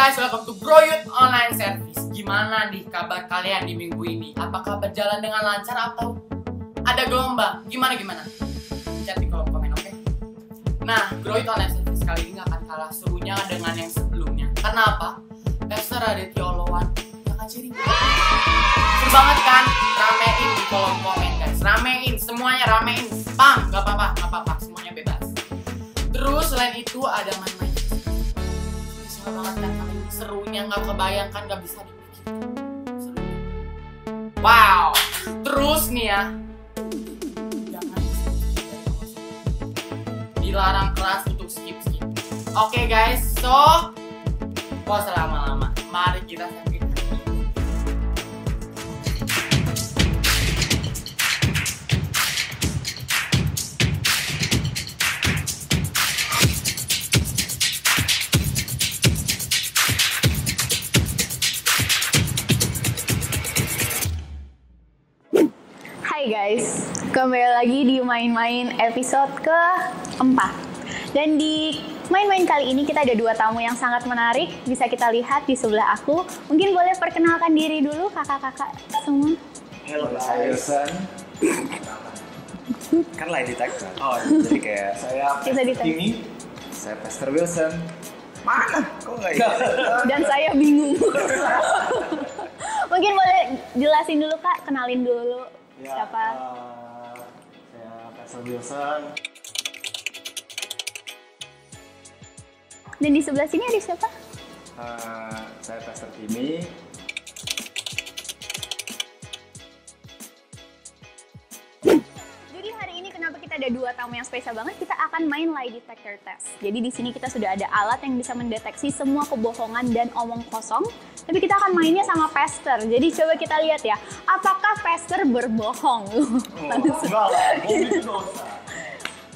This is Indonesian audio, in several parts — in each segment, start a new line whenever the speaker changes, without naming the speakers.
guys, welcome to Groyut Online Service. Gimana nih kabar kalian di minggu ini? Apakah berjalan dengan lancar atau ada gelombang? Gimana? Chat di kolom komen, oke? Nah, Groyut Online Service kali ini gak akan kalah serunya dengan yang sebelumnya. Kenapa? Pastor Aditya Olowan yang ngajarin. Seru banget kan? Ramein di kolom komen guys. Ramein, semuanya ramein. Spam, gak apa-apa, semuanya bebas. Terus selain itu ada main-main banget kan kali ini, serunya nggak kebayangkan, nggak bisa dipikirkan serunya. Wow, terus nih ya, jangan dilarang keras untuk skip. Oke guys, so gak usah lama-lama, mari kita sampai.
Hai guys, kembali lagi di main-main episode keempat. Dan di main-main kali ini kita ada dua tamu yang sangat menarik. Bisa kita lihat di sebelah aku. Mungkin boleh perkenalkan diri dulu kakak-kakak semua.
Halo, saya Wilson. Kan lie detector. Oh, jadi kayak saya Pastor Timmy. Saya Pastor Wilson. Mana? Kok nggak ya?
Dan saya bingung. Mungkin boleh jelasin dulu kak, kenalin dulu.
Ya,
siapa?
Saya Pastor Wilson.
Dan di sebelah sini ada siapa?
Saya Pastor Timmy.
Jadi hari ini kenapa kita ada dua tamu yang spesial banget? Kita akan main lie detector test. Jadi di sini kita sudah ada alat yang bisa mendeteksi semua kebohongan dan omong kosong. Tapi kita akan mainnya sama Pastor. Jadi coba kita lihat ya, apakah Pastor berbohong?
Enggak lah, bohong itu dosa.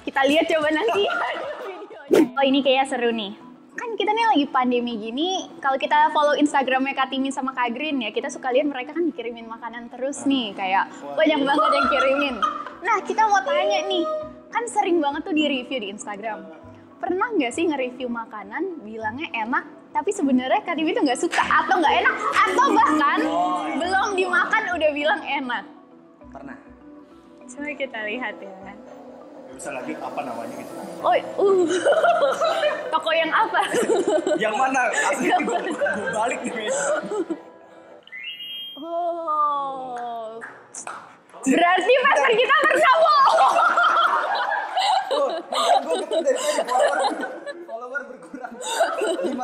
Kita lihat coba nanti videonya. Oh ini kayaknya seru nih. Kan kita nih lagi pandemi gini, kalau kita follow Instagramnya Kak Timin sama Kak Green ya, kita suka lihat mereka kan dikirimin makanan terus nih, kayak banyak banget yang kirimin. Nah kita mau tanya nih, kan sering banget tuh di review di Instagram. Pernah nggak sih nge-review makanan, bilangnya enak, tapi sebenarnya Kak Timin tuh nggak suka atau nggak enak, atau bahkan belum dimakan udah bilang enak?
Pernah.
Coba kita lihat ya.
Bisa lagi apa namanya gitu?
Oh, toko yang apa?
Yang mana? Asli gue balik nih.
Oh, berarti pasar kita pernah bohong.
Oh, gue betul dari follower berkurang 500.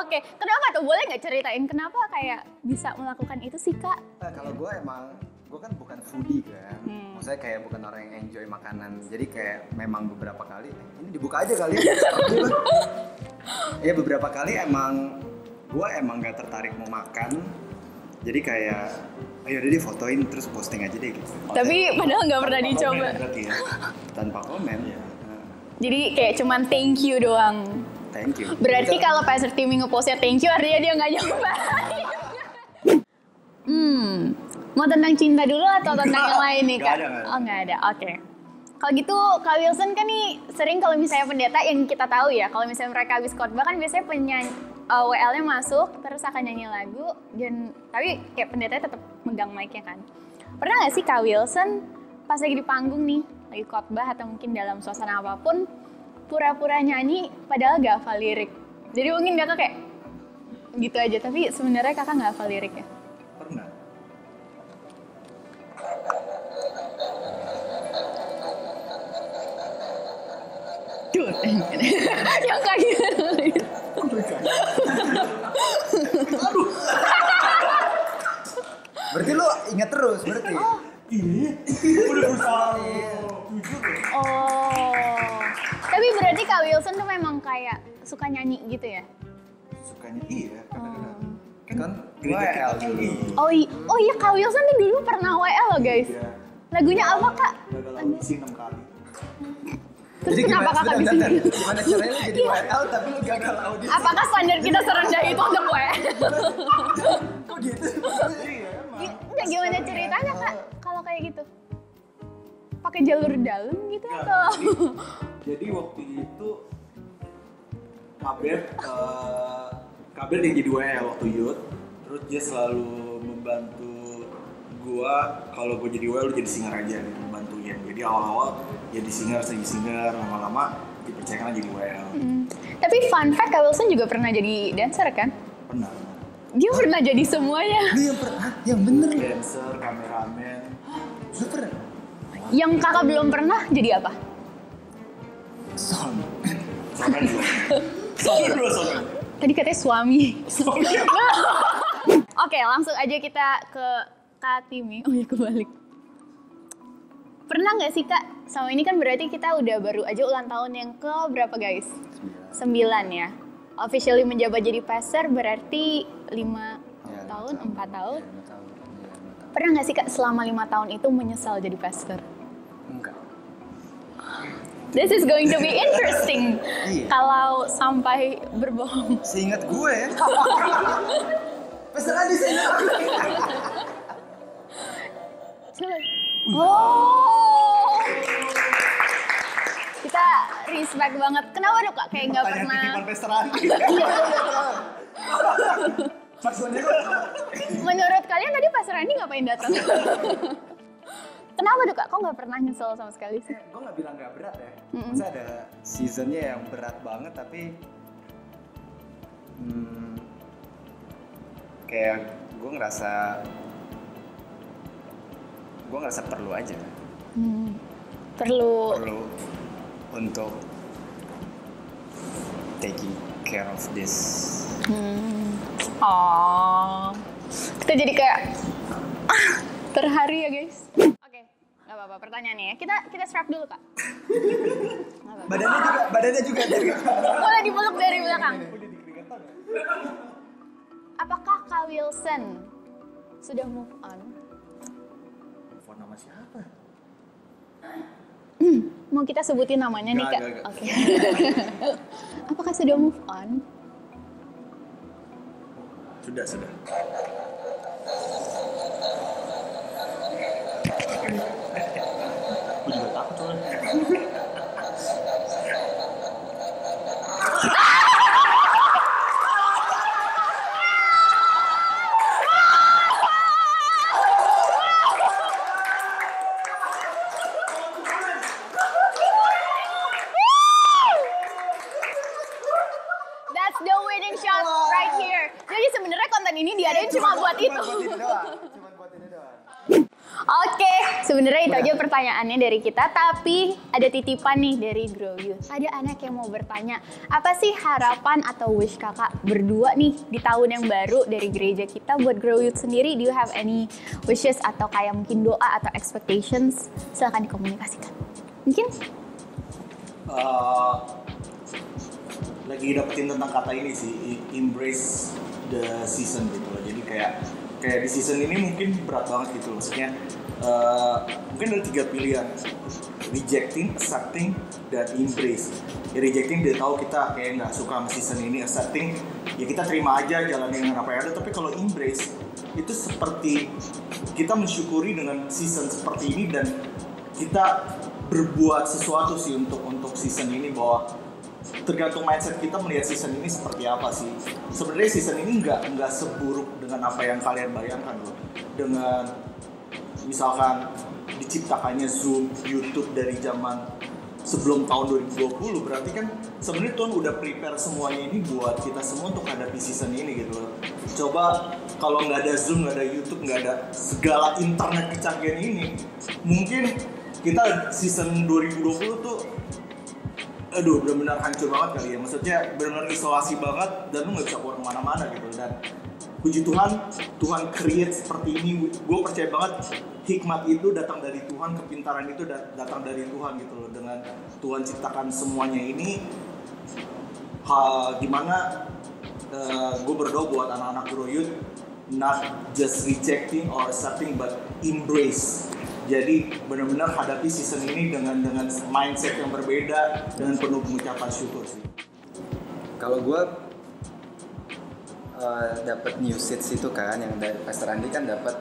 Oke, kenapa tuh? Boleh nggak ceritain kenapa kayak bisa melakukan itu sih kak?
Nah, kalau gue kan bukan foodie kan. Maksudnya kayak bukan orang yang enjoy makanan. Jadi kayak memang beberapa kali, ini dibuka aja kali. Ya beberapa kali gue emang gak tertarik mau makan. Jadi kayak, ayo udah fotoin terus posting aja deh gitu.
Tapi padahal nggak pernah dicoba.
Ya. Tanpa komen ya.
Jadi kayak cuman thank you doang.
Thank you.
Berarti kalau Pastor Timmy nge-postnya thank you artinya dia nggak nyoba. Mau tentang cinta dulu atau tentang yang lain nih kak?
Nggak ada.
Oh nggak ada, oke. Kalau gitu Kak Wilson kan nih sering kalau misalnya pendeta yang kita tahu ya, kalau misalnya mereka habis khotbah kan biasanya WL-nya masuk terus akan nyanyi lagu, dan tapi kayak pendetanya tetap megang mic-nya kan. Pernah nggak sih Kak Wilson pas lagi di panggung nih, lagi khotbah atau mungkin dalam suasana apapun, pura-pura nyanyi padahal gak hafal lirik? Jadi mungkin kakak kayak gitu aja, tapi sebenarnya kakak gak hafal liriknya.
Pernah.
Yang kayak gitu.
Aduh. Berarti lo ingat terus berarti?
Oh.
Iya. Udah berusaha.
Oh. Tapi berarti Kak Wilson tuh memang kayak suka nyanyi gitu ya?
Sukanya iya, kadang-kadang. Kan WL dulu.
Oh iya Kak Wilson tuh dulu pernah WL loh guys.
Iya.
Lagunya apa kak?
Gagal audisi 6 kali.
Terus kenapa kakak bisa?
Gimana caranya lu jadi WL tapi lu gagal audisi?
Apakah standar kita serendah itu untuk WL?
Kok gitu?
Enggak, gimana ceritanya kak kalau kayak gitu? Pakai jalur dalam gitu atau?
Jadi waktu itu Kabir yang jadi WL waktu youth, terus dia selalu membantu gua kalau gua jadi WL jadi singer aja gitu, bantuin. Jadi awal-awal jadi singer, lama-lama dipercayakan jadi WL.
Tapi fun fact, Kak Wilson juga pernah jadi dancer kan?
Pernah.
Dia pernah jadi semuanya.
Lu yang pernah? Yang bener lu.
Dancer, kameramen.
Lu pernah?
Yang kakak belum pernah jadi apa?
Son.
Soalnya dulu.
Tadi katanya suami. Oke, langsung aja kita ke Kak Timi. Oh ya, kebalik. Pernah nggak sih Kak, sama ini kan berarti kita udah baru aja ulang tahun yang ke berapa guys? 9 ya. Officially menjabat jadi passer berarti 5 tahun, 4 tahun. Pernah nggak sih Kak selama 5 tahun itu menyesal jadi passer?
Enggak.
This is going to be interesting.
Iya.
Kalau sampai berbohong.
Seingat gue ya. Pesan di sini.
Coba. Oh. Kita respect banget. Kenapa dong Kak kayak nggak pernah?
Titipan pesteran.
Menurut kalian tadi Pastor Andi ngapain datang? Kenapa tuh Kak? Kok nggak pernah nyesel sama sekali sih?
Gue nggak bilang nggak berat ya. Maksudnya ada seasonnya yang berat banget tapi kayak gue ngerasa perlu aja.
Perlu
untuk taking care of this.
Oh, kita jadi kayak terharu ya guys. Oke, nggak apa-apa. Pertanyaannya ya, kita strap dulu Kak.
Badannya juga dari.
Boleh dipeluk dari belakang. Apakah Kak Wilson sudah move on?
Phone nama siapa?
Mau kita sebutin namanya nih Kak?
Nggak.
Oke. Apakah sudah move on?
Sudah. Aku juga takut soalnya.
That's the winning shot right here. Jadi sebenarnya konten ini diadain cuma buat itu.
Cuma buat ini doang.
Oke, sebenarnya itu aja pertanyaannya dari kita. Tapi ada titipan nih dari Grow Youth. Ada anak yang mau bertanya, apa sih harapan atau wish kakak berdua nih di tahun yang baru dari gereja kita buat Grow Youth sendiri? Do you have any wishes atau kayak mungkin doa atau expectations? Silahkan dikomunikasikan. Mungkin?
Lagi dapetin tentang kata ini sih, embrace the season gitu loh. Jadi kayak di season ini mungkin berat banget gitu loh. Maksudnya mungkin ada 3 pilihan, rejecting, accepting, dan embrace. Ya rejecting dia tahu kita kayak nggak suka sama season ini, accepting ya kita terima aja jalanin dengan apa yang ada. Tapi kalau embrace itu seperti kita mensyukuri dengan season seperti ini dan kita berbuat sesuatu sih untuk season ini, bahwa tergantung mindset kita melihat season ini seperti apa sih. Sebenarnya season ini nggak seburuk dengan apa yang kalian bayangkan loh. Dengan misalkan diciptakannya Zoom, YouTube dari zaman sebelum tahun 2020, berarti kan sebenarnya Tuhan udah prepare semuanya ini buat kita semua untuk hadapi season ini gitu loh. Coba kalau nggak ada Zoom, nggak ada YouTube, nggak ada segala internet kecanggihan ini, mungkin kita season 2020 tuh benar-benar hancur banget kali ya. Maksudnya benar-benar isolasi banget dan lu nggak bisa keluar kemana-mana gitu. Dan puji Tuhan create seperti ini. Gue percaya banget hikmat itu datang dari Tuhan, kepintaran itu datang dari Tuhan gitu loh. Dengan Tuhan ciptakan semuanya ini, gimana gue berdoa buat anak-anak Grow Youth, not just rejecting or accepting but embrace. Jadi benar-benar hadapi season ini dengan mindset yang berbeda, dengan penuh pengucapan syukur sih.
Kalau gue dapat new seeds itu kan, yang dari Pastor Andi kan dapat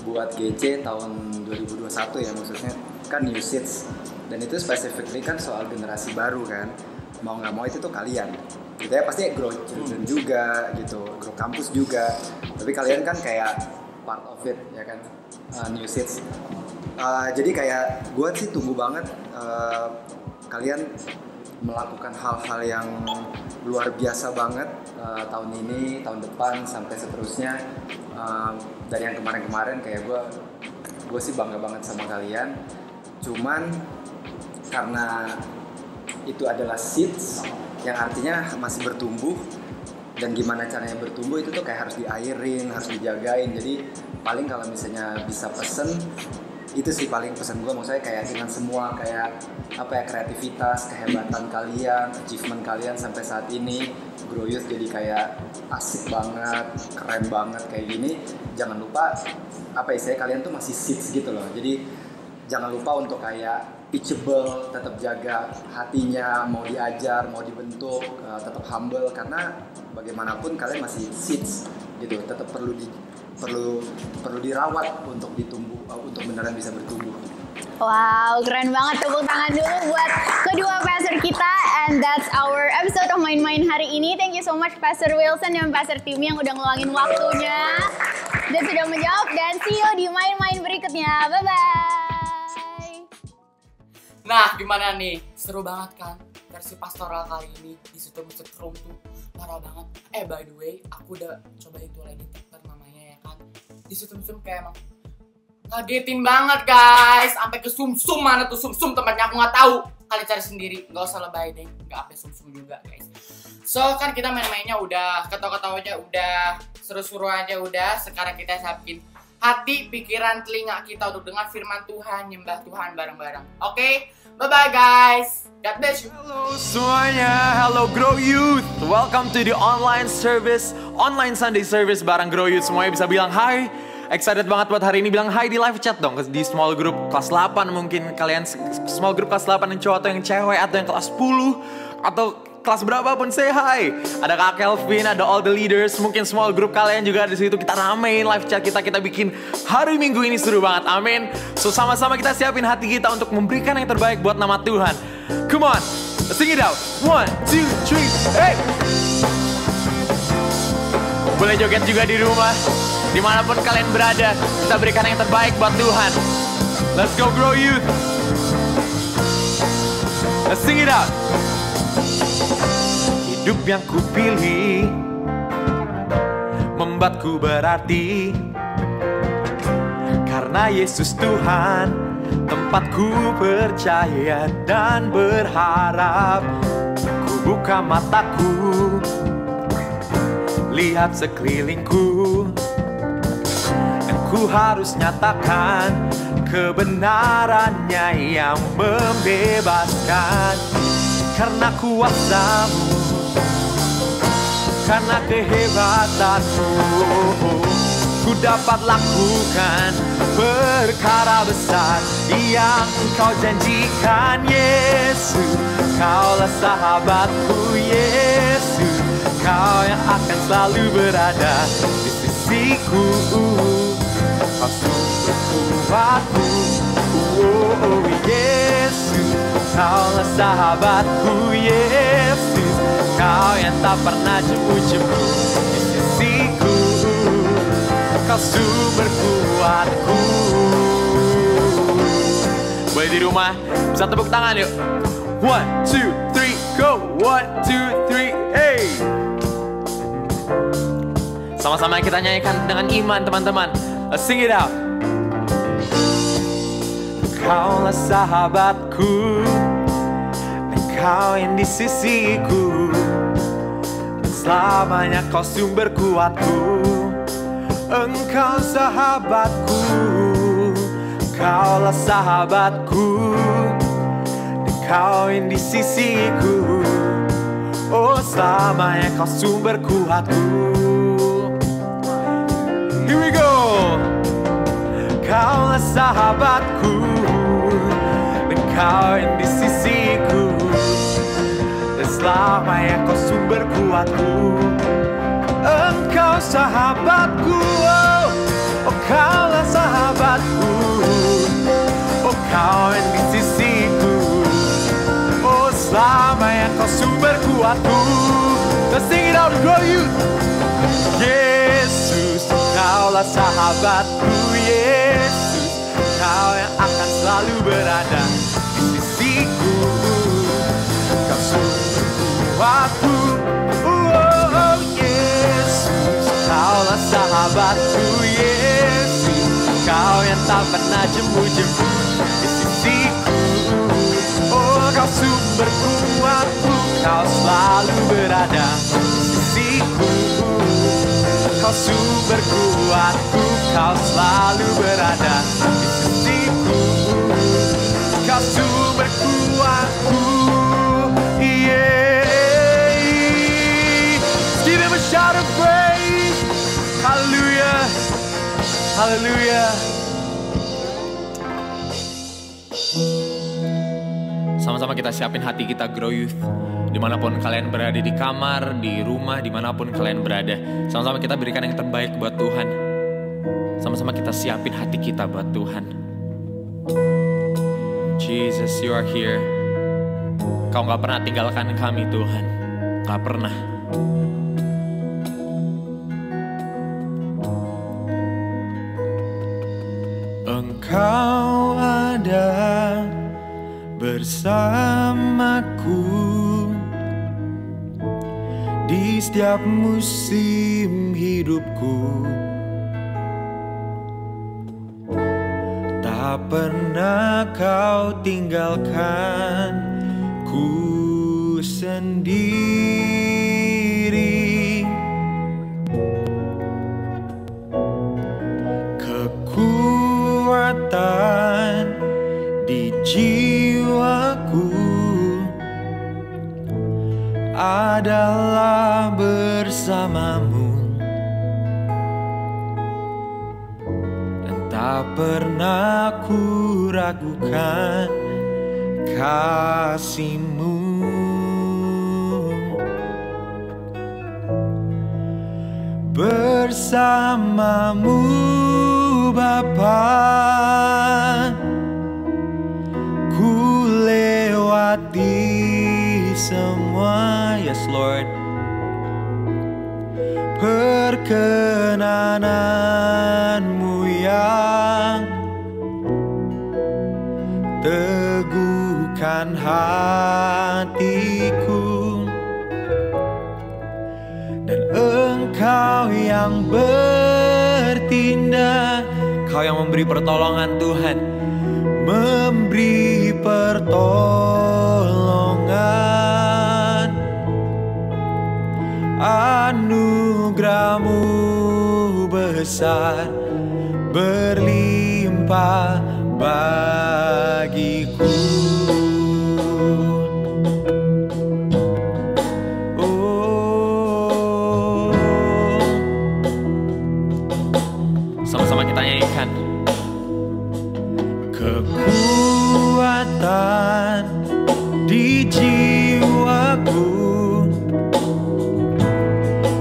buat GC tahun 2021 ya, maksudnya kan new seeds, dan itu specifically kan soal generasi baru kan. mau nggak mau itu tuh kalian gitu ya, pasti grow children juga gitu, grow kampus juga, tapi kalian kan kayak part of it ya kan, New Seeds. Jadi kayak gue sih tunggu banget kalian melakukan hal-hal yang luar biasa banget tahun ini, tahun depan sampai seterusnya. Dari yang kemarin-kemarin kayak gue sih bangga banget sama kalian. Cuman karena itu adalah seeds yang artinya masih bertumbuh, dan gimana caranya bertumbuh itu tuh kayak harus diairin, harus dijagain. Jadi paling kalau misalnya bisa pesen, itu sih paling pesan gue, maksudnya kayak dengan semua kayak apa ya, kreativitas, kehebatan kalian, achievement kalian sampai saat ini, Grow Youth jadi kayak asik banget, keren banget kayak gini. Jangan lupa apa istilahnya, kalian tuh masih seeds gitu loh. Jadi jangan lupa untuk kayak teachable, tetap jaga hatinya, mau diajar, mau dibentuk, tetap humble, karena bagaimanapun kalian masih seeds gitu, tetap perlu dirawat untuk ditumbuh, untuk beneran bisa bertumbuh.
Wow, keren banget. Tepuk tangan dulu buat kedua pastor kita. And that's our episode of Main-Main hari ini. Thank you so much Pastor Wilson dan Pastor Timmy yang udah ngeluangin waktunya dan sudah menjawab. Dan see you di Main-Main berikutnya. Bye-bye.
Nah, gimana nih? Seru banget kan? Versi pastoral kali ini di setrum tuh parah banget. By the way, aku udah cobain tuh lagi detector namanya ya kan. Di setrum kayak emang ngagetin banget guys, sampai ke sumsum. Mana tuh sumsum tempatnya aku nggak tahu. Kalian cari sendiri, nggak usah lebay deh, nggak sampai sumsum juga guys. So kan kita main-mainnya udah, ketawa-ketawanya udah, seru-seru aja udah. Sekarang kita siapin hati, pikiran, telinga kita untuk dengar firman Tuhan, nyembah Tuhan bareng-bareng. Oke? Bye-bye guys. God bless you.
Halo semuanya, hello Grow Youth. Welcome to the online service, online Sunday service bareng Grow Youth. Semuanya bisa bilang hai. Excited banget buat hari ini, bilang hai di live chat dong. Di small group kelas 8 mungkin kalian, small group kelas 8 yang cowok atau yang cewek, atau yang kelas 10 atau kelas berapapun, say hi. Ada Kak Kelvin, ada all the leaders, mungkin small group kalian juga di situ. Kita ramein live chat kita bikin hari Minggu ini seru banget. Amin. So sama-sama kita siapin hati kita untuk memberikan yang terbaik buat nama Tuhan. Come on, let's sing it out. 1, 2, 3, hey. Boleh joget juga di rumah, dimanapun kalian berada. Kita berikan yang terbaik buat Tuhan. Let's go Grow Youth. Let's sing it out. Hidup yang kupilih membuatku berarti, karena Yesus Tuhan tempatku percaya dan berharap. Ku buka mataku, lihat sekelilingku, dan ku harus nyatakan kebenarannya yang membebaskan. Karena kuasamu, karena kehebatanmu, ku dapat lakukan perkara besar yang Engkau janjikan. Yesus, Kaulah sahabatku. Yesus, Kau yang akan selalu berada di sisiku. Kau sumber kuatku. Oh, Yesus, Kaulah sahabatku. Yesus, Kau yang tak pernah jemu-jemu di sisiku. Kau sumber kuatku. Boleh di rumah bisa tepuk tangan yuk. 1, 2, 3, go. 1, 2, 3, hey. Sama-sama kita nyanyikan dengan iman teman-teman. Let's sing it out. Kaulah sahabatku, Kau yang di sisiku, selamanya Kau sumber kuatku. Engkau sahabatku, Kaulah sahabatku, Kau yang di sisiku. Oh, selamanya Kau sumber kuatku. Here we go. Kaulah sahabatku, Kau yang di sisiku, dan selamanya Kau sumber kuatku. Engkau sahabatku, oh Kaulah sahabatku, oh Kau yang di sisiku, oh selamanya Kau sumber kuatku. Let's sing it out and grow you. Yesus, Kaulah sahabatku. Yesus, Kau yang akan selalu berada di sisiku. Kau sumber kuatku. Oh, Yesus, Kaulah sahabatku. Yesus, Kau yang tak pernah jemu-jemu di sisiku. Oh, Kau sumber kuatku. Kau selalu berada di sisiku. Kau sumber kuatku. Kau selalu berada di sisiku. Kau sumber kuatku. Yeah. Give him a shout of praise. Hallelujah. Hallelujah. Sama-sama kita siapin hati kita, Grow Youth. Dimanapun kalian berada, di kamar, di rumah, dimanapun kalian berada, sama-sama kita berikan yang terbaik buat Tuhan. Sama-sama kita siapin hati kita buat Tuhan. Jesus, you are here. Kau gak pernah tinggalkan kami, Tuhan. Gak pernah. Engkau ada bersamaku di setiap musim hidupku. Tak pernah Kau tinggalkan ku sendiri. Kekuatan di jiwaku adalah bersamamu, dan tak pernah ku ragukan kasih-Mu. Bersamamu Bapa, ku lewati semua, yes Lord, perkenanan-Mu yang teguhkan hatiku, dan Engkau yang bertindak, Kau yang memberi pertolongan Tuhan, memberi pertolongan. Anugerah-Mu besar, berlimpah bagiku. Oh, sama-sama kita nyanyikan. Kekuatan di jiwaku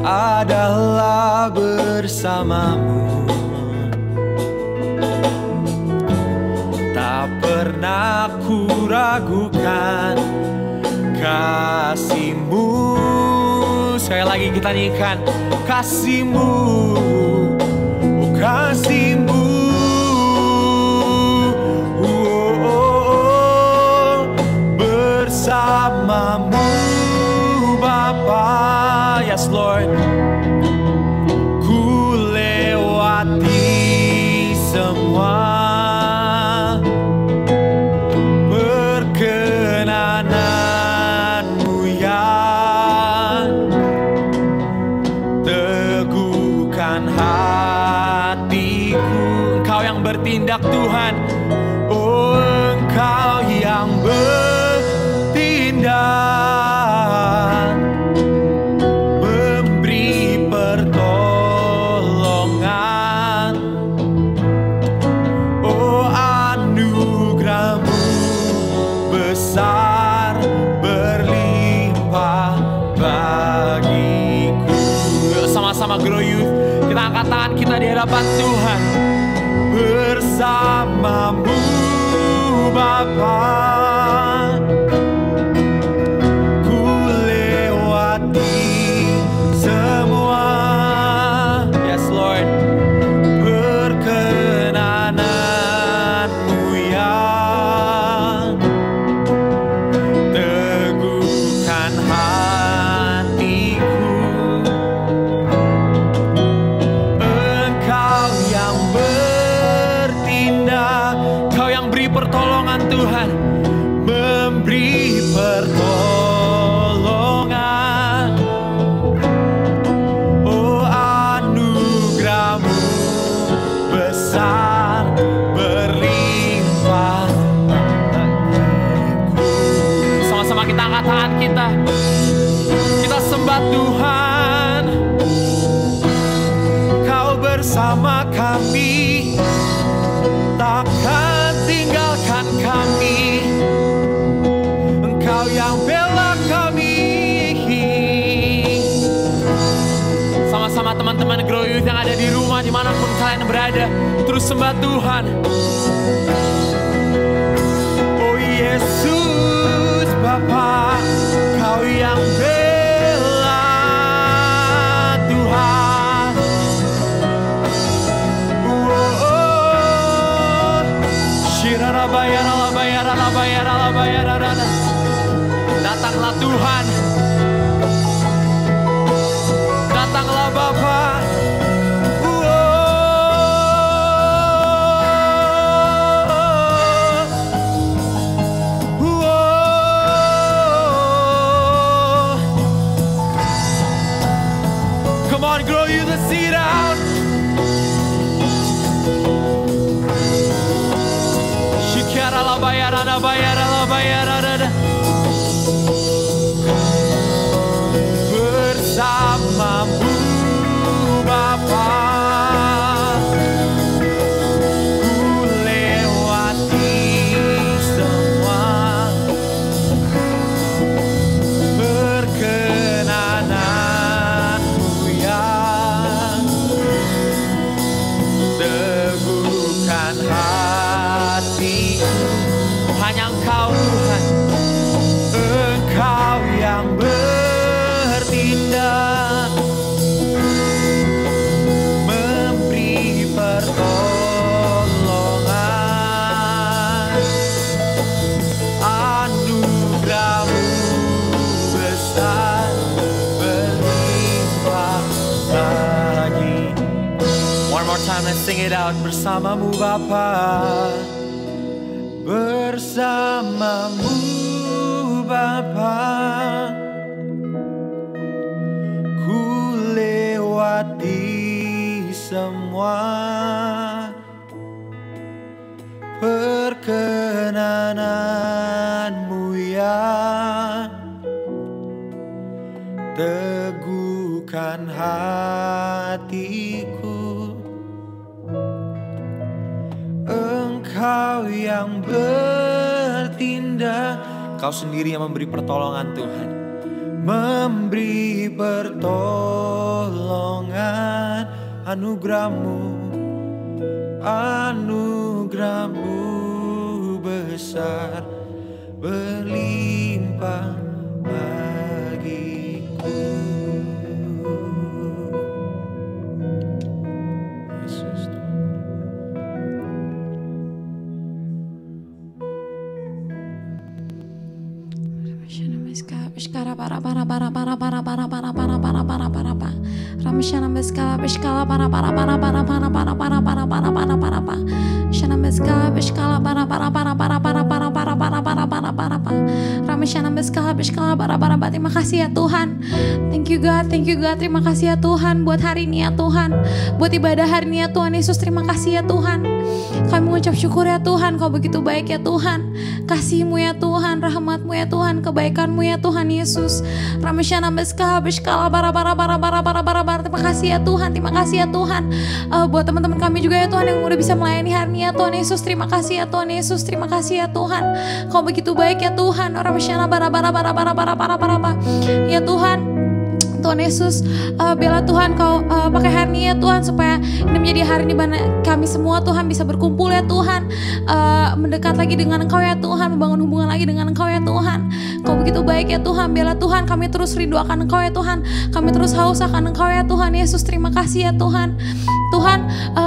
adalah bersamamu, tak pernah ku ragukan kasih-Mu. Sekali lagi kita nyanyikan, kasih-Mu, oh kasih-Mu. Bersamamu Bapa, yes Lord, ku lewati semua perkenanan-Mu yang teguhkan hatiku. Engkau yang bertindak Tuhan, oh Engkau yang bertindak, memberi pertolongan. Oh anugerah-Mu besar, berlimpah bagiku. Sama-sama Grow Youth, kita angkat tangan kita di hadapan Tuhan. Bersamamu Bapa, ku kita angkat tangan kita. Kita sembah Tuhan. Kau bersama kami, takkan tinggalkan kami. Engkau yang bela kami. Sama-sama teman-teman Grow Youth yang ada di rumah, dimanapun kalian berada, terus sembah Tuhan. Oh Yesus Bapa, Kau yang bela Tuhan. Datanglah Tuhan, datanglah Bapa. Come on, Grow You, let's see it out. Shikara la bayara la bayara la bayara da. Bersamamu Bapa, ku lewati semua perkenananmu yang teguhkan hatiku. Hanya Engkau Tuhan, Engkau yang bertindak, memberi pertolongan. Anugerah-Mu besar, berlimpah lagi. One more time, let's sing it out. Bersamamu Bapa, bersamamu Bapa, ku lewati semua perkenananmu yang teguhkan hatiku. Engkau yang bertindak, Kau sendiri yang memberi pertolongan Tuhan, memberi pertolongan. Anugerah-Mu, anugerah-Mu besar, berlimpah bagiku. Yesus Tuhan.
Beskara para para para para para para para para para para para para Ramshana beskala beskala para para para para para para para para para para para para Shana beskala beskala para para para para para para para para para para para para Ramshana beskala beskala para para para. Terima kasih ya Tuhan. Thank you God, thank you God. Terima kasih ya Tuhan buat hari ini ya Tuhan, buat ibadah hari ini ya Tuhan Yesus. Terima kasih ya Tuhan. Kami mengucap syukur ya Tuhan, Kau begitu baik ya Tuhan. Kasih-Mu ya Tuhan, rahmat-Mu ya Tuhan, kebaikan-Mu ya Tuhan Yesus. Rameshana beskala beskala bara bara bara bara bara bara bara. Terima kasih ya Tuhan, terima kasih ya Tuhan. Buat teman-teman kami juga ya Tuhan yang udah bisa melayani hari ini ya Tuhan Yesus. Terima kasih ya Tuhan Yesus, terima kasih ya Tuhan. Kau begitu baik ya Tuhan. Rameshana bara bara bara bara bara bara bara. Ya Tuhan, Tuhan Yesus, bela Tuhan Kau pakai hari ini ya Tuhan, supaya ini menjadi hari di mana kami semua Tuhan bisa berkumpul ya Tuhan, mendekat lagi dengan Engkau ya Tuhan, membangun hubungan lagi dengan Engkau ya Tuhan. Kau begitu baik ya Tuhan, bela Tuhan, kami terus rindu akan Engkau ya Tuhan, kami terus haus akan Engkau ya Tuhan Yesus. Terima kasih ya Tuhan. Tuhan,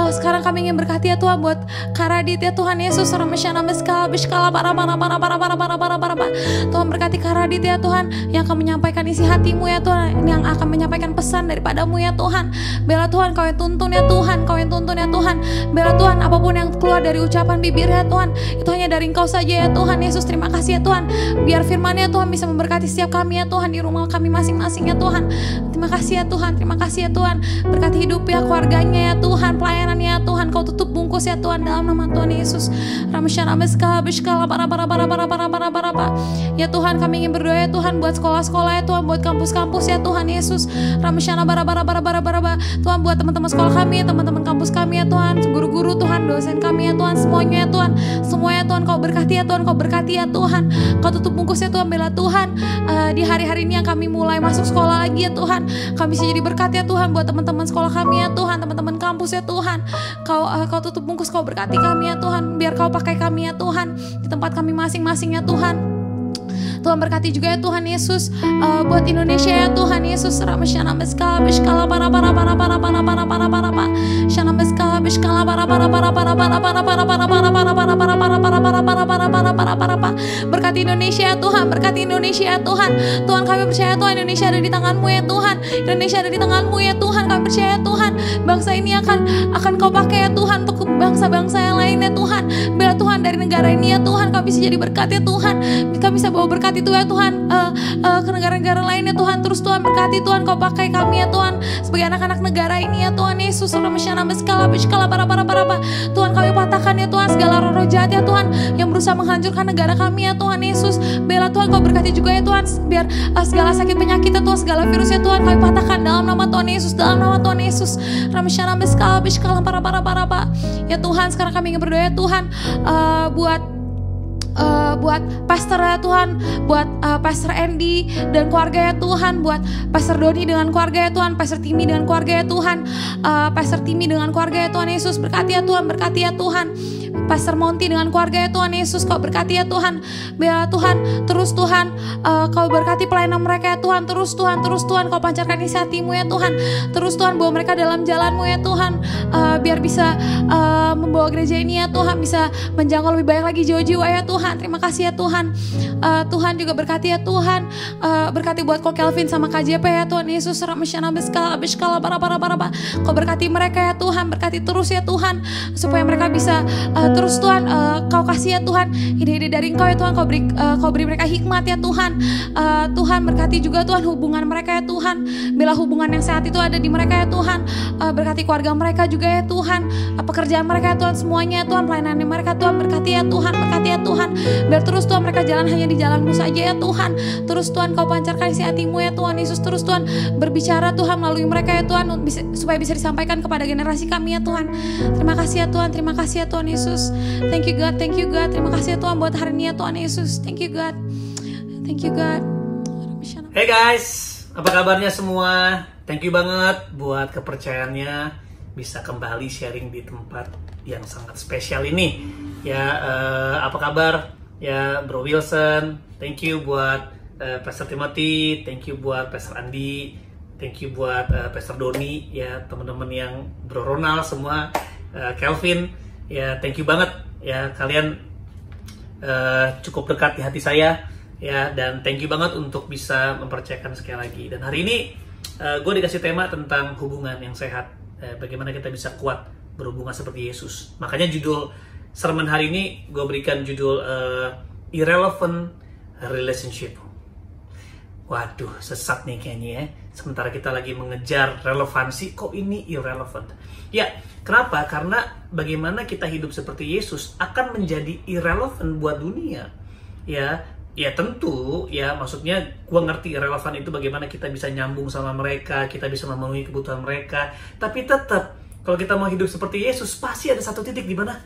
sekarang kami ingin berkati ya Tuhan buat Karadit ya Tuhan Yesus. Rameshana beskala beskala para para para para para para para para. Tuhan berkati Karadit ya Tuhan, yang akan menyampaikan isi hati-Mu ya Tuhan, yang akan menyampaikan pesan daripada-Mu ya Tuhan. Bela Tuhan, Kau yang tuntun ya Tuhan, Kau yang tuntun ya Tuhan. Bela Tuhan, apapun yang keluar dari ucapan bibir ya Tuhan, itu hanya dari Engkau saja ya Tuhan Yesus. Terima kasih ya Tuhan, biar firman-Nya Tuhan bisa memberkati setiap kami ya Tuhan, di rumah kami masing-masing ya Tuhan. Terima kasih ya Tuhan, terima kasih ya Tuhan. Berkati hidup ya keluarganya ya ya Tuhan, pelayanannya ya Tuhan, Kau tutup bungkus ya Tuhan dalam nama Tuhan Yesus. Ya Tuhan, kami ingin berdoa ya Tuhan buat sekolah-sekolah ya Tuhan, buat kampus-kampus ya Tuhan Yesus. Tuhan, buat teman-teman sekolah kami, teman-teman kampus kami ya Tuhan, guru-guru Tuhan, dosen kami ya Tuhan, semuanya ya Tuhan, semuanya Tuhan Kau berkati ya Tuhan, Kau berkati ya Tuhan, Kau tutup bungkus ya Tuhan, bela Tuhan. Di hari-hari ini yang kami mulai masuk sekolah lagi ya Tuhan, kami bisa jadi berkat ya Tuhan buat teman-teman sekolah kami ya Tuhan, teman-teman kampus ya Tuhan. Kau tutup bungkus, Kau berkati kami ya Tuhan, biar Kau pakai kami ya Tuhan di tempat kami masing-masing ya Tuhan. Tuhan berkati juga ya Tuhan Yesus, buat Indonesia ya Tuhan Yesus. Berkati Indonesia ya Tuhan, berkati Indonesia ya Tuhan. Tuhan, kami percaya Tuhan, Indonesia ada di tangan-Mu ya Tuhan, Indonesia ada di tangan-Mu ya Tuhan. Kami percaya Tuhan, bangsa ini akan Kau pakai ya Tuhan untuk bangsa-bangsa yang lain ya Tuhan. Bila Tuhan dari negara ini ya Tuhan, kami bisa jadi berkat ya Tuhan, kami bisa bawa berkat itu ya Tuhan ke negara-negara lainnya Tuhan. Terus Tuhan berkati Tuhan, Kau pakai kami ya Tuhan sebagai anak-anak negara ini ya Tuhan Yesus. Tuhan, kami patahkan ya Tuhan segala roh jahat ya Tuhan yang berusaha menghancurkan negara kami ya Tuhan Yesus. Bela Tuhan, Kau berkati juga ya Tuhan, biar segala sakit penyakit ya Tuhan, segala virus ya Tuhan, kami patahkan dalam nama Tuhan Yesus, dalam nama Tuhan Yesus. Ya Tuhan, sekarang kami ingin berdoa ya Tuhan, buat pastor ya Tuhan, buat pastor Andy dan keluarga ya Tuhan, buat pastor Doni dengan keluarga ya Tuhan, pastor Timmy dengan keluarga ya Tuhan, pastor Timmy dengan keluarga ya Tuhan Yesus. Berkati ya Tuhan, berkati ya Tuhan, pastor Monty dengan keluarga ya Tuhan Yesus. Kau berkati ya Tuhan, biar Tuhan, terus Tuhan, Kau berkati pelayanan mereka ya Tuhan, terus Tuhan Kau pancarkan isi hati-Mu ya Tuhan, terus Tuhan bawa mereka dalam jalan-Mu ya Tuhan, biar bisa membawa gereja ini ya Tuhan, bisa menjangkau lebih banyak lagi jiwa-jiwa ya Tuhan. Terima kasih ya Tuhan. Tuhan juga berkati ya Tuhan, berkati buat Ko Kelvin sama KJP ya Tuhan Yesus. Kau berkati mereka ya Tuhan, berkati terus ya Tuhan, supaya mereka bisa terus Tuhan, Kau kasih ya Tuhan ide-ide dari Engkau ya Tuhan, Kau beri mereka hikmat ya Tuhan. Tuhan berkati juga Tuhan hubungan mereka ya Tuhan, bila hubungan yang sehat itu ada di mereka ya Tuhan. Berkati keluarga mereka juga ya Tuhan, pekerjaan mereka ya Tuhan, semuanya ya Tuhan, pelayanan mereka Tuhan, berkati ya Tuhan, berkati ya Tuhan, biar terus Tuhan mereka jalan hanya di jalan-Mu saja ya Tuhan. Terus Tuhan Kau pancarkan isi hati-Mu ya Tuhan Yesus. Terus Tuhan berbicara Tuhan melalui mereka ya Tuhan, supaya bisa disampaikan kepada generasi kami ya Tuhan. Terima kasih ya Tuhan, terima kasih ya Tuhan Yesus. Thank you God, thank you God. Terima kasih ya Tuhan buat hari ini ya Tuhan Yesus. Thank you God, thank you God.
Hey guys, apa kabarnya semua? Thank you banget buat kepercayaannya bisa kembali sharing di tempat yang sangat spesial ini. Ya, apa kabar? Ya, Bro Wilson, thank you buat Pastor Timothy, thank you buat Pastor Andi, thank you buat Pastor Doni, ya teman-teman yang Bro Ronald semua, Kelvin, ya thank you banget ya, kalian cukup dekat di hati saya ya, dan thank you banget untuk bisa mempercayakan sekali lagi. Dan hari ini gue dikasih tema tentang hubungan yang sehat, bagaimana kita bisa kuat berhubungan seperti Yesus. Makanya judul sermon hari ini gue berikan judul Irrelevant Relationship. Waduh, sesat nih kayaknya ya. Sementara kita lagi mengejar relevansi, kok ini irrelevant? Ya, kenapa? Karena bagaimana kita hidup seperti Yesus akan menjadi irrelevant buat dunia. Ya tentu, ya maksudnya gue ngerti relevan itu bagaimana kita bisa nyambung sama mereka, kita bisa memenuhi kebutuhan mereka. Tapi tetap, kalau kita mau hidup seperti Yesus, pasti ada satu titik di mana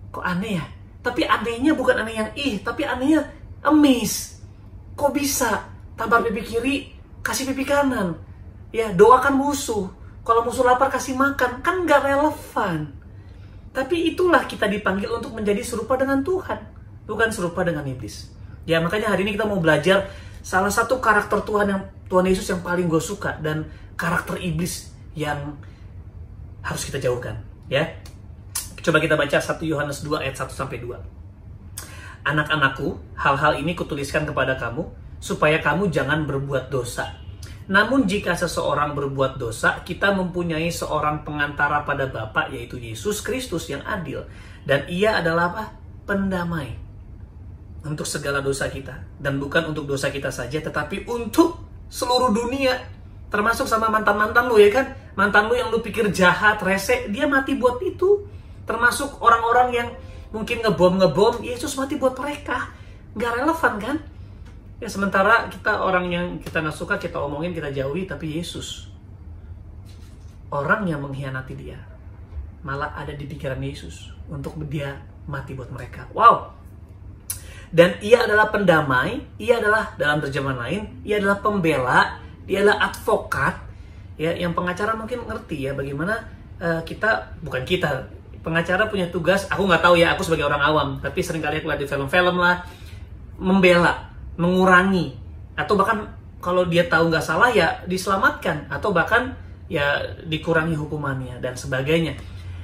kok aneh ya? Tapi anehnya bukan aneh yang tapi anehnya amaze. Kok bisa tampar pipi kiri, kasih pipi kanan? Ya, doakan musuh. Kalau musuh lapar kasih makan, kan nggak relevan. Tapi itulah kita dipanggil untuk menjadi serupa dengan Tuhan, bukan serupa dengan iblis. Ya, makanya hari ini kita mau belajar salah satu karakter Tuhan Yesus yang paling gue suka, dan karakter iblis yang harus kita jauhkan. Ya, coba kita baca 1 Yohanes 2 ayat 1-2. Anak-anakku, hal-hal ini kutuliskan kepada kamu, supaya kamu jangan berbuat dosa. Namun jika seseorang berbuat dosa, kita mempunyai seorang pengantara pada Bapa, yaitu Yesus Kristus yang adil. Dan ia adalah apa? Pendamai untuk segala dosa kita. Dan bukan untuk dosa kita saja, tetapi untuk seluruh dunia. Termasuk sama mantan-mantan lo, ya kan? Mantan lu yang lu pikir jahat, rese, dia mati buat itu. Termasuk orang-orang yang mungkin ngebom, Yesus mati buat mereka. Nggak relevan kan? Ya sementara kita orang yang kita nggak suka, kita omongin, kita jauhi, tapi Yesus, orang yang mengkhianati dia, malah ada di pikiran Yesus untuk dia mati buat mereka. Wow. Dan ia adalah pendamai, ia adalah, dalam terjemahan lain, ia adalah pembela, dia adalah advokat. Ya, yang pengacara mungkin ngerti ya bagaimana pengacara punya tugas, aku nggak tahu ya, aku sebagai orang awam, tapi seringkali aku lihat di film-film lah, membela, mengurangi, atau bahkan kalau dia tahu nggak salah ya diselamatkan, atau bahkan ya dikurangi hukumannya dan sebagainya.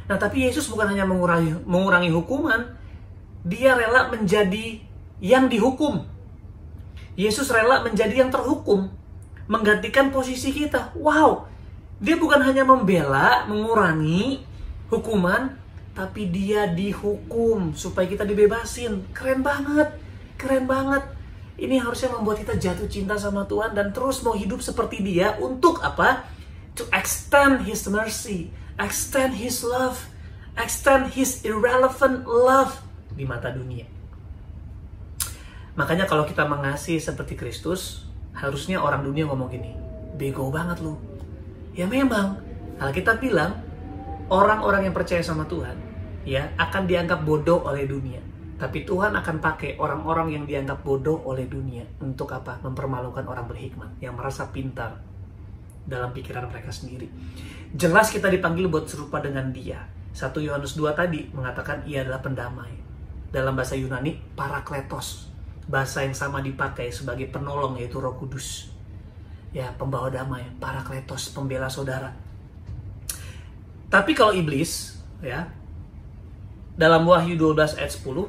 Nah, tapi Yesus bukan hanya mengurangi hukuman, dia rela menjadi yang dihukum. Yesus rela menjadi yang terhukum, menggantikan posisi kita. Wow, dia bukan hanya membela, mengurangi hukuman, tapi dia dihukum supaya kita dibebasin. Keren banget, keren banget. Ini harusnya membuat kita jatuh cinta sama Tuhan dan terus mau hidup seperti dia. Untuk apa? To extend His mercy, extend His love, extend His irrelevant love di mata dunia. Makanya kalau kita mengasihi seperti Kristus, harusnya orang dunia ngomong gini, bego banget lu. Ya memang, Alkitab bilang, orang-orang yang percaya sama Tuhan ya akan dianggap bodoh oleh dunia. Tapi Tuhan akan pakai orang-orang yang dianggap bodoh oleh dunia untuk apa? Mempermalukan orang berhikmat yang merasa pintar dalam pikiran mereka sendiri. Jelas kita dipanggil buat serupa dengan Dia. 1 Yohanes 2 tadi mengatakan ia adalah pendamai. Dalam bahasa Yunani, parakletos. Bahasa yang sama dipakai sebagai penolong, yaitu Roh Kudus. Ya, pembawa damai, parakletos, pembela saudara. Tapi kalau iblis, ya, dalam Wahyu 12 ayat 10,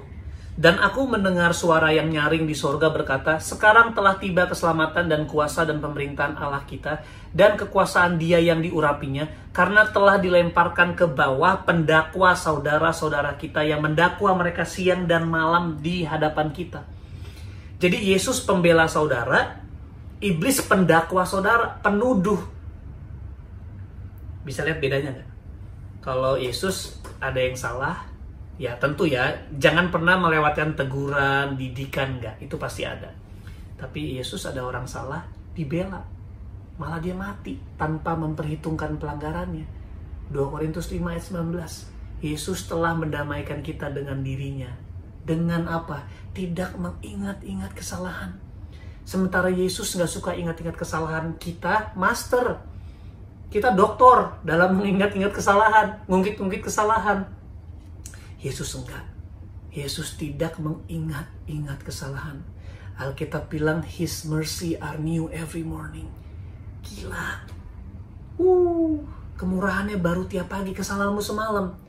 dan aku mendengar suara yang nyaring di sorga berkata, sekarang telah tiba keselamatan dan kuasa dan pemerintahan Allah kita, dan kekuasaan Dia yang diurapinya, karena telah dilemparkan ke bawah pendakwa saudara-saudara kita yang mendakwa mereka siang dan malam di hadapan kita. Jadi Yesus pembela saudara, iblis pendakwa saudara, penuduh. Bisa lihat bedanya nggak? Kalau Yesus ada yang salah, ya tentu ya, jangan pernah melewatkan teguran, didikan, enggak, itu pasti ada. Tapi Yesus ada orang salah, dibela, malah dia mati tanpa memperhitungkan pelanggarannya. 2 Korintus 5 ayat 19, Yesus telah mendamaikan kita dengan dirinya. Dengan apa? Tidak mengingat-ingat kesalahan. Sementara Yesus nggak suka ingat-ingat kesalahan, kita master, kita doktor dalam mengingat-ingat kesalahan, ngungkit-ngungkit kesalahan. Yesus enggak. Yesus tidak mengingat-ingat kesalahan. Alkitab bilang His mercy are new every morning. Gila. Kemurahannya baru tiap pagi, kesalahanmu semalam.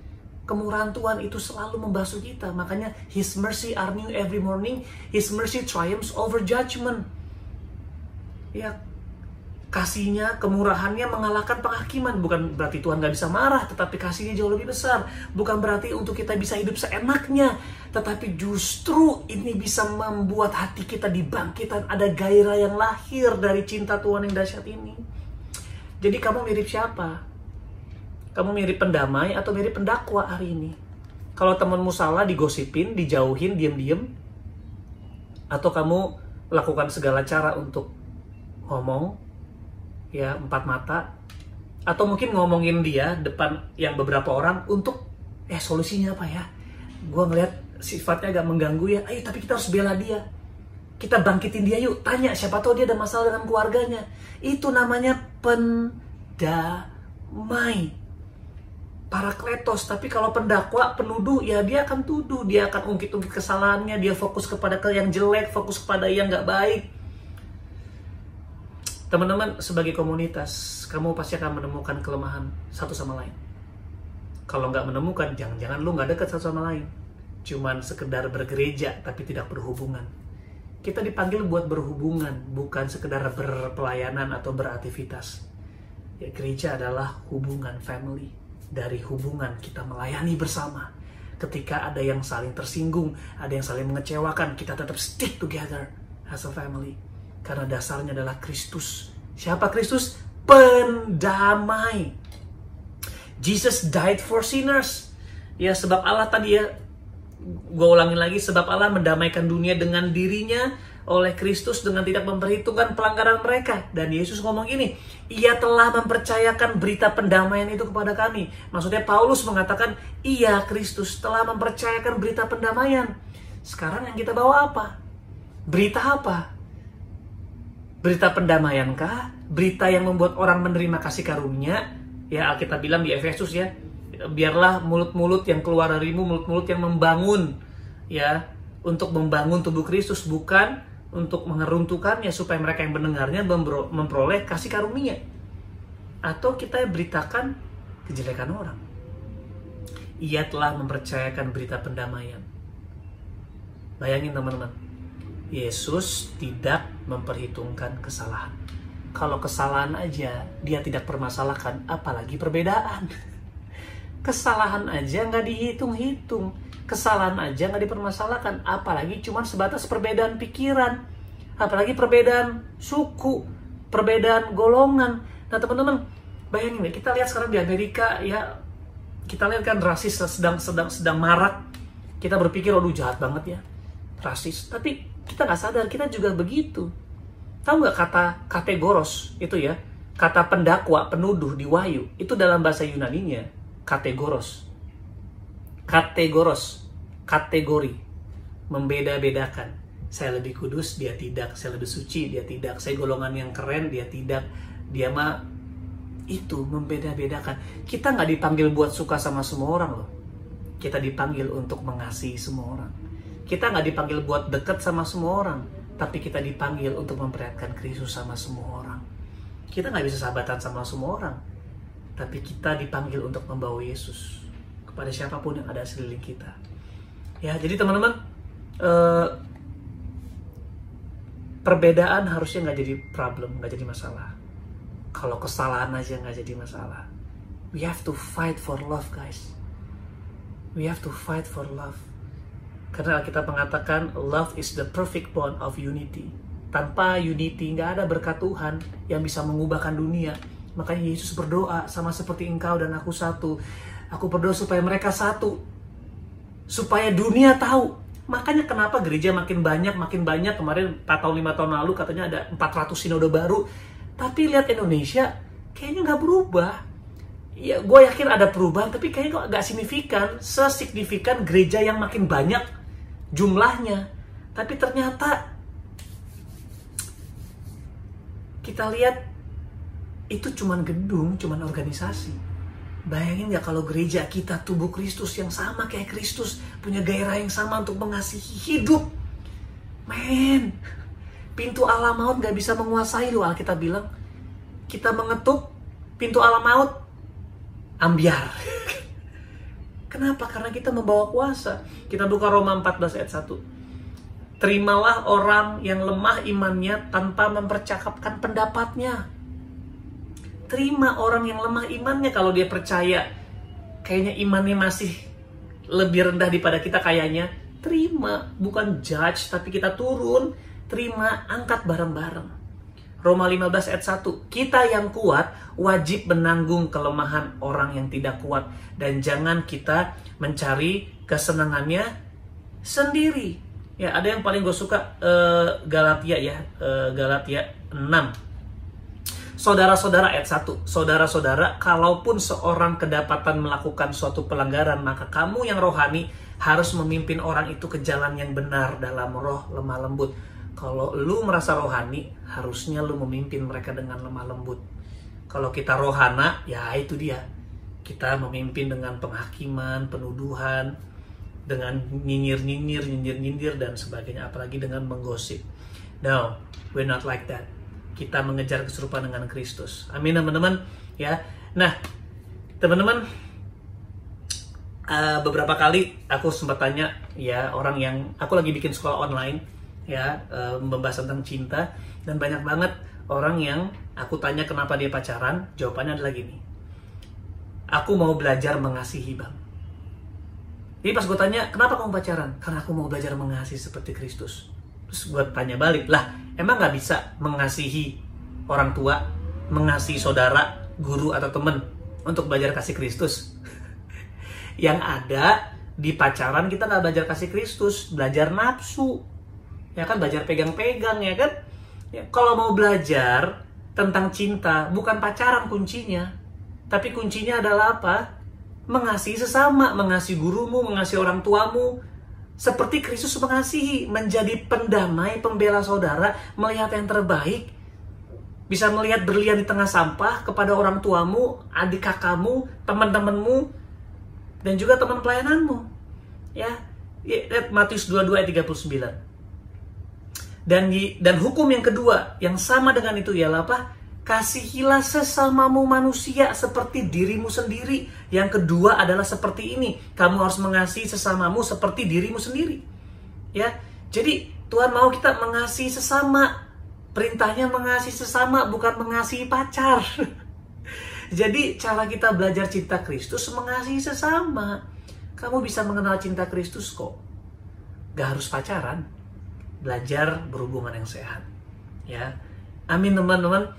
Kemurahan Tuhan itu selalu membasuh kita. Makanya His mercy are new every morning. His mercy triumphs over judgment. Ya, kasihnya, kemurahannya mengalahkan penghakiman. Bukan berarti Tuhan gak bisa marah, tetapi kasihnya jauh lebih besar. Bukan berarti untuk kita bisa hidup seenaknya, tetapi justru ini bisa membuat hati kita dibangkitkan. Ada gairah yang lahir dari cinta Tuhan yang dahsyat ini. Jadi kamu mirip siapa? Kamu mirip pendamai atau mirip pendakwa hari ini? Kalau temanmu salah, digosipin, dijauhin, diem-diem, atau kamu lakukan segala cara untuk ngomong, ya 4 mata, atau mungkin ngomongin dia depan yang beberapa orang untuk solusinya apa ya? Gua ngeliat sifatnya agak mengganggu ya. Ayo, tapi kita harus bela dia. Kita bangkitin dia yuk. Tanya siapa tahu dia ada masalah dengan keluarganya. Itu namanya pendamai, parakletos. Tapi kalau pendakwa, penuduh, ya dia akan tuduh, dia akan ungkit-ungkit kesalahannya, dia fokus kepada yang jelek, fokus kepada yang nggak baik. Teman-teman, sebagai komunitas, kamu pasti akan menemukan kelemahan satu sama lain. Kalau nggak menemukan, jangan-jangan lu nggak dekat satu sama lain. Cuman sekedar bergereja, tapi tidak berhubungan. Kita dipanggil buat berhubungan, bukan sekedar berpelayanan atau beraktivitas. Ya, gereja adalah hubungan family. Dari hubungan kita melayani bersama. Ketika ada yang saling tersinggung, ada yang saling mengecewakan, kita tetap stick together as a family. Karena dasarnya adalah Kristus. Siapa Kristus? Pendamai. Jesus died for sinners. Ya, sebab Allah tadi ya, gue ulangin lagi, sebab Allah mendamaikan dunia dengan dirinya oleh Kristus dengan tidak memperhitungkan pelanggaran mereka. Dan Yesus ngomong gini, Ia telah mempercayakan berita pendamaian itu kepada kami. Maksudnya Paulus mengatakan, iya, Kristus telah mempercayakan berita pendamaian. Sekarang yang kita bawa apa? Berita apa? Berita pendamaian kah? Berita yang membuat orang menerima kasih karunia? Ya, Alkitab bilang di Efesus ya, biarlah mulut-mulut yang keluar darimu, mulut-mulut yang membangun, ya, untuk membangun tubuh Kristus, bukan untuk mengeruntuhkannya, supaya mereka yang mendengarnya memperoleh kasih karunia. Atau kita beritakan kejelekan orang. Ia telah mempercayakan berita pendamaian. Bayangin teman-teman, Yesus tidak memperhitungkan kesalahan. Kalau kesalahan aja dia tidak permasalahkan, apalagi perbedaan. Kesalahan aja nggak dihitung-hitung, kesalahan aja nggak dipermasalahkan, apalagi cuma sebatas perbedaan pikiran, apalagi perbedaan suku, perbedaan golongan. Nah teman-teman, bayangin ya, kita lihat sekarang di Amerika ya, kita lihat kan rasis sedang marak. Kita berpikir, aduh jahat banget ya rasis, tapi kita nggak sadar kita juga begitu. Tahu nggak kata kategoros itu ya, kata pendakwa, penuduh di Wahyu itu dalam bahasa Yunaninya kategoros, kategori, membeda-bedakan. Saya lebih kudus, dia tidak. Saya lebih suci, dia tidak. Saya golongan yang keren, dia tidak. Dia mah itu membeda-bedakan. Kita nggak dipanggil buat suka sama semua orang loh. Kita dipanggil untuk mengasihi semua orang. Kita nggak dipanggil buat deket sama semua orang, tapi kita dipanggil untuk memperlihatkan Kristus sama semua orang. Kita nggak bisa sahabatan sama semua orang, tapi kita dipanggil untuk membawa Yesus kepada siapapun yang ada di sekeliling kita. Ya, jadi teman-teman, perbedaan harusnya nggak jadi problem, nggak jadi masalah. Kalau kesalahan aja nggak jadi masalah. We have to fight for love, guys. We have to fight for love. Karena kita mengatakan love is the perfect bond of unity. Tanpa unity nggak ada berkat Tuhan yang bisa mengubahkan dunia. Makanya Yesus berdoa, sama seperti engkau dan aku satu. Aku berdoa supaya mereka satu. Supaya dunia tahu. Makanya kenapa gereja makin banyak. Kemarin 4 tahun 5 tahun lalu katanya ada 400 sinode baru. Tapi lihat Indonesia kayaknya nggak berubah. Ya, gue yakin ada perubahan, tapi kayaknya kok nggak signifikan. Sesignifikan gereja yang makin banyak jumlahnya. Tapi ternyata kita lihat itu cuman gedung, cuman organisasi. Bayangin nggak kalau gereja kita tubuh Kristus yang sama kayak Kristus, punya gairah yang sama untuk mengasihi hidup. Men, pintu alam maut nggak bisa menguasai loh, Alkitab bilang. Kita mengetuk pintu alam maut, ambiar. Kenapa? Karena kita membawa kuasa. Kita buka Roma 14 ayat 1. Terimalah orang yang lemah imannya tanpa mempercakapkan pendapatnya. Terima orang yang lemah imannya. Kalau dia percaya kayaknya imannya masih lebih rendah daripada kita kayaknya, terima. Bukan judge, tapi kita turun. Terima, angkat bareng-bareng. Roma 15 ayat 1. Kita yang kuat wajib menanggung kelemahan orang yang tidak kuat. Dan jangan kita mencari kesenangannya sendiri. Ya, ada yang paling gue suka Galatia ya, Galatia 6. Saudara-saudara ayat 1. Saudara-saudara, kalaupun seorang kedapatan melakukan suatu pelanggaran, maka kamu yang rohani harus memimpin orang itu ke jalan yang benar dalam roh lemah lembut. Kalau lu merasa rohani, harusnya lu memimpin mereka dengan lemah lembut. Kalau kita rohana, ya itu dia. Kita memimpin dengan penghakiman, penuduhan, dengan nyinyir, dan sebagainya. Apalagi dengan menggosip. No, we're not like that. Kita mengejar keserupaan dengan Kristus. Amin, teman-teman. Ya. Nah, teman-teman, beberapa kali aku sempat tanya, ya, orang yang, aku lagi bikin sekolah online, ya, membahas tentang cinta, dan banyak banget orang yang aku tanya kenapa dia pacaran, jawabannya adalah gini, aku mau belajar mengasihi, bang. Jadi pas gue tanya kenapa kamu pacaran, karena aku mau belajar mengasihi seperti Kristus. Terus gue tanya balik, lah emang gak bisa mengasihi orang tua, mengasihi saudara, guru atau temen untuk belajar kasih Kristus. Yang ada di pacaran kita nggak belajar kasih Kristus, belajar nafsu, ya kan, belajar pegang-pegang, ya kan. Ya, kalau mau belajar tentang cinta, bukan pacaran kuncinya, tapi kuncinya adalah apa? Mengasihi sesama, mengasihi gurumu, mengasihi orang tuamu, seperti Kristus mengasihi, menjadi pendamai, pembela saudara, melihat yang terbaik, bisa melihat berlian di tengah sampah kepada orang tuamu, adik kakakmu, teman-temanmu, dan juga teman pelayananmu. Ya, lihat Matius 22 ayat 39. Dan hukum yang kedua yang sama dengan itu ialah apa? Kasihilah sesamamu manusia seperti dirimu sendiri. Yang kedua adalah seperti ini, kamu harus mengasihi sesamamu seperti dirimu sendiri. Ya, jadi Tuhan mau kita mengasihi sesama. Perintahnya mengasihi sesama, bukan mengasihi pacar. Jadi cara kita belajar cinta Kristus mengasihi sesama. Kamu bisa mengenal cinta Kristus kok. Gak harus pacaran. Belajar berhubungan yang sehat. Ya, amin teman-teman.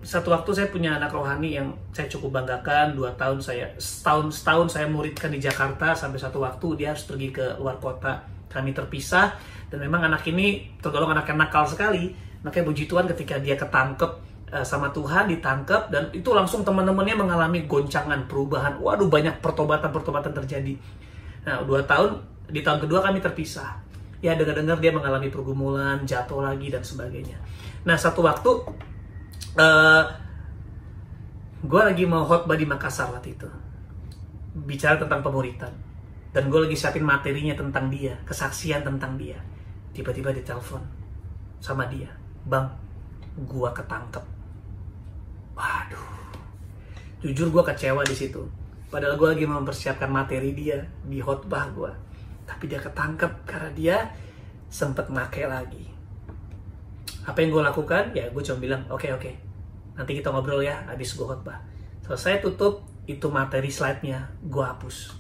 Satu waktu saya punya anak rohani yang saya cukup banggakan. 2 tahun setahun saya muridkan di Jakarta, sampai satu waktu dia harus pergi ke luar kota. Kami terpisah, dan memang anak ini tergolong anak yang nakal sekali. Makanya puji Tuhan ketika dia ketangkep sama Tuhan, ditangkep, dan itu langsung teman-temannya mengalami goncangan, perubahan. Waduh, banyak pertobatan terjadi. Nah, 2 tahun, di tahun kedua kami terpisah. Ya, dengar-dengar dia mengalami pergumulan, jatuh lagi, dan sebagainya. Nah, satu waktu, gue lagi mau khotbah di Makassar waktu itu. Bicara tentang pemuritan. Dan gue lagi siapin materinya tentang dia, kesaksian tentang dia. Tiba-tiba ditelepon sama dia. Bang, gua ketangkep. Waduh, jujur gua kecewa di situ. Padahal gua lagi mempersiapkan materi dia di khotbah gua, tapi dia ketangkep karena dia sempet make lagi. Apa yang gua lakukan? Ya, gua cuma bilang, oke, nanti kita ngobrol ya habis gua khotbah. Selesai tutup, itu materi slide-nya gua hapus.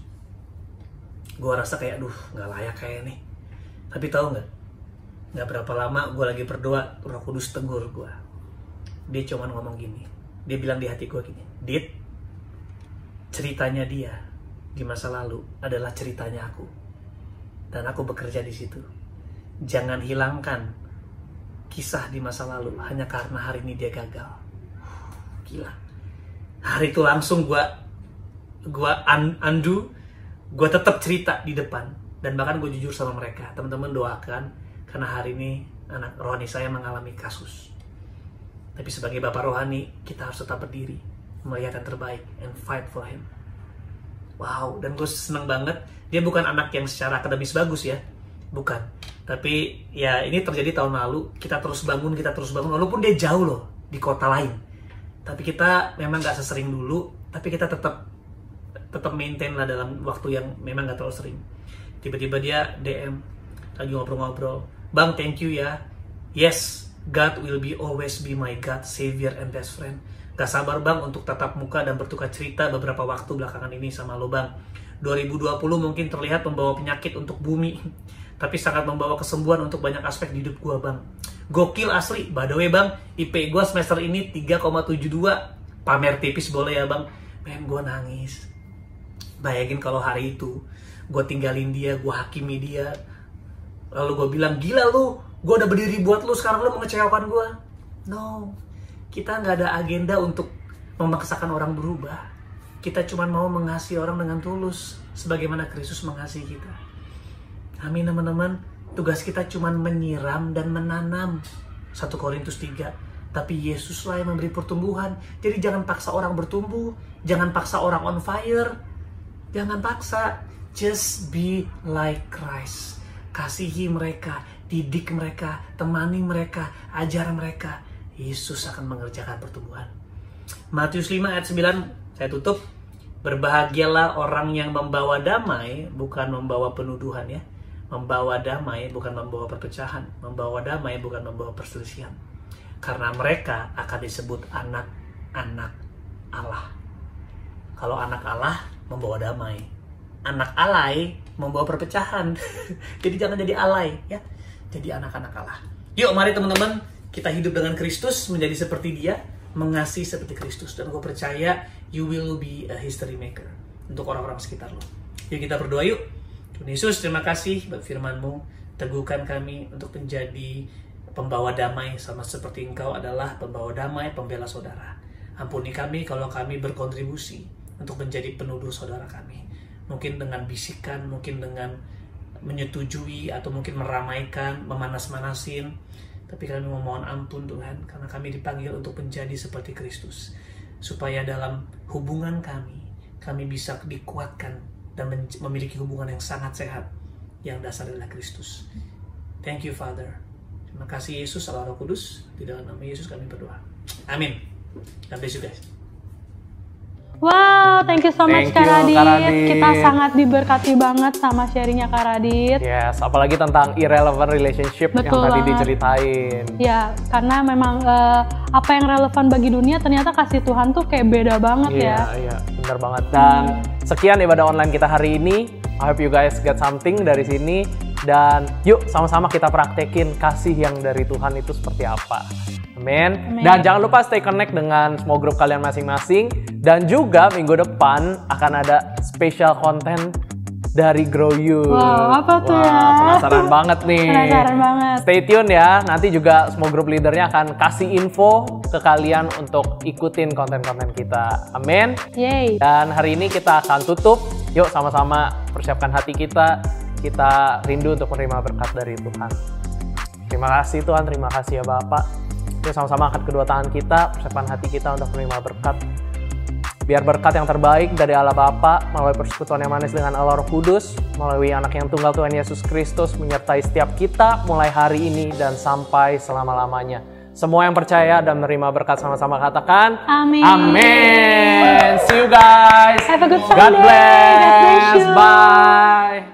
Gua rasa kayak, nggak layak kayak nih. Tapi tahu nggak? Gak berapa lama gue lagi berdoa, Roh Kudus tegur gue. Dia cuma ngomong gini. Dia bilang di hati gue gini, Dit, ceritanya dia di masa lalu adalah ceritanya aku. Dan aku bekerja di situ. Jangan hilangkan kisah di masa lalu hanya karena hari ini dia gagal. Gila. Hari itu langsung gue undo, gue tetap cerita di depan. Dan bahkan gue jujur sama mereka, teman-teman doakan. Karena hari ini anak rohani saya mengalami kasus. Tapi sebagai bapak rohani, kita harus tetap berdiri, melihat yang terbaik, and fight for him. Wow, dan gue seneng banget. Dia bukan anak yang secara akademis bagus ya, bukan. Tapi ya ini terjadi tahun lalu. Kita terus bangun, walaupun dia jauh loh, di kota lain. Tapi kita memang gak sesering dulu, tapi kita tetap maintain lah dalam waktu yang memang gak terlalu sering. Tiba-tiba dia DM, lagi ngobrol-ngobrol. Bang, thank you ya. Yes, God will always be my God, Savior, and best friend. Gak sabar bang untuk tatap muka dan bertukar cerita beberapa waktu belakangan ini sama lo bang. 2020 mungkin terlihat membawa penyakit untuk bumi, tapi sangat membawa kesembuhan untuk banyak aspek di hidup gua bang. Gokil asli. By the way bang, IP gua semester ini 3,72. Pamer tipis boleh ya bang. Men, gua nangis. Bayangin kalau hari itu gua tinggalin dia, gua hakimi dia. Lalu gue bilang, gila lu, gue udah berdiri buat lu, sekarang lu mengecewakan gue. No, kita nggak ada agenda untuk memaksakan orang berubah. Kita cuma mau mengasihi orang dengan tulus, sebagaimana Kristus mengasihi kita. Amin teman-teman. Tugas kita cuma menyiram dan menanam. 1 Korintus 3. Tapi Yesuslah yang memberi pertumbuhan. Jadi jangan paksa orang bertumbuh, jangan paksa orang on fire, jangan paksa. Just be like Christ. Kasihi mereka, didik mereka, temani mereka, ajar mereka. Yesus akan mengerjakan pertumbuhan. Matius 5 ayat 9, saya tutup. Berbahagialah orang yang membawa damai, bukan membawa penuduhan ya. Membawa damai, bukan membawa perpecahan. Membawa damai, bukan membawa perselisihan. Karena mereka akan disebut anak-anak Allah. Kalau anak Allah, membawa damai. Anak alay membawa perpecahan. Jadi jangan jadi alay ya. Jadi anak-anak Allah. Yuk mari teman-teman, kita hidup dengan Kristus, menjadi seperti dia. mengasihi seperti Kristus. Dan gue percaya you will be a history maker untuk orang-orang sekitar lo. Yuk kita berdoa yuk. Tuhan Yesus, terima kasih buat firman-Mu. Teguhkan kami untuk menjadi pembawa damai sama seperti Engkau adalah pembawa damai, pembela saudara. Ampuni kami kalau kami berkontribusi untuk menjadi penudur saudara kami. Mungkin dengan bisikan, mungkin dengan menyetujui, atau mungkin meramaikan, memanas-manasin. Tapi kami memohon ampun Tuhan, karena kami dipanggil untuk menjadi seperti Kristus. Supaya dalam hubungan kami bisa dikuatkan dan memiliki hubungan yang sangat sehat, yang dasar adalah Kristus. Thank you Father. Terima kasih Yesus, Allah Roh Kudus. Di dalam nama Yesus kami berdoa. Amin. God bless you guys.
Wow, thank you so much
Thank you,
Kak Radit.
Kak Radit.
Kita sangat diberkati banget sama sharingnya Kak Radit.
Yes, apalagi tentang irrelevant relationship yang
Betul
tadi
banget.
diceritain.
Ya, karena memang apa yang relevan bagi dunia ternyata kasih Tuhan tuh kayak beda banget ya.
Iya, benar banget. Dan sekian ibadah online kita hari ini. I hope you guys get something dari sini. Dan yuk sama-sama kita praktekin kasih yang dari Tuhan itu seperti apa. Amin. Dan jangan lupa stay connect dengan small group kalian masing-masing. Dan juga minggu depan akan ada special content dari Grow You.
Wow, apa tuh ya?
Penasaran banget nih.
Penasaran banget.
Stay tune ya, nanti juga small group leadernya akan kasih info ke kalian untuk ikutin konten-konten kita. Amin.
Yay.
Dan hari ini kita akan tutup. Yuk sama-sama persiapkan hati kita. Kita rindu untuk menerima berkat dari Tuhan. Terima kasih Tuhan, terima kasih ya Bapak. Yuk sama-sama angkat kedua tangan kita, persiapkan hati kita untuk menerima berkat. Biar berkat yang terbaik dari Allah Bapa melalui persekutuan yang manis dengan Allah Roh Kudus, melalui Anak yang tunggal Tuhan Yesus Kristus menyertai setiap kita mulai hari ini dan sampai selama-lamanya. Semua yang percaya dan menerima berkat sama-sama katakan
Amin.
Amin. See you guys.
Have a good
God
Sunday.
bless.
God bless you.
Bye.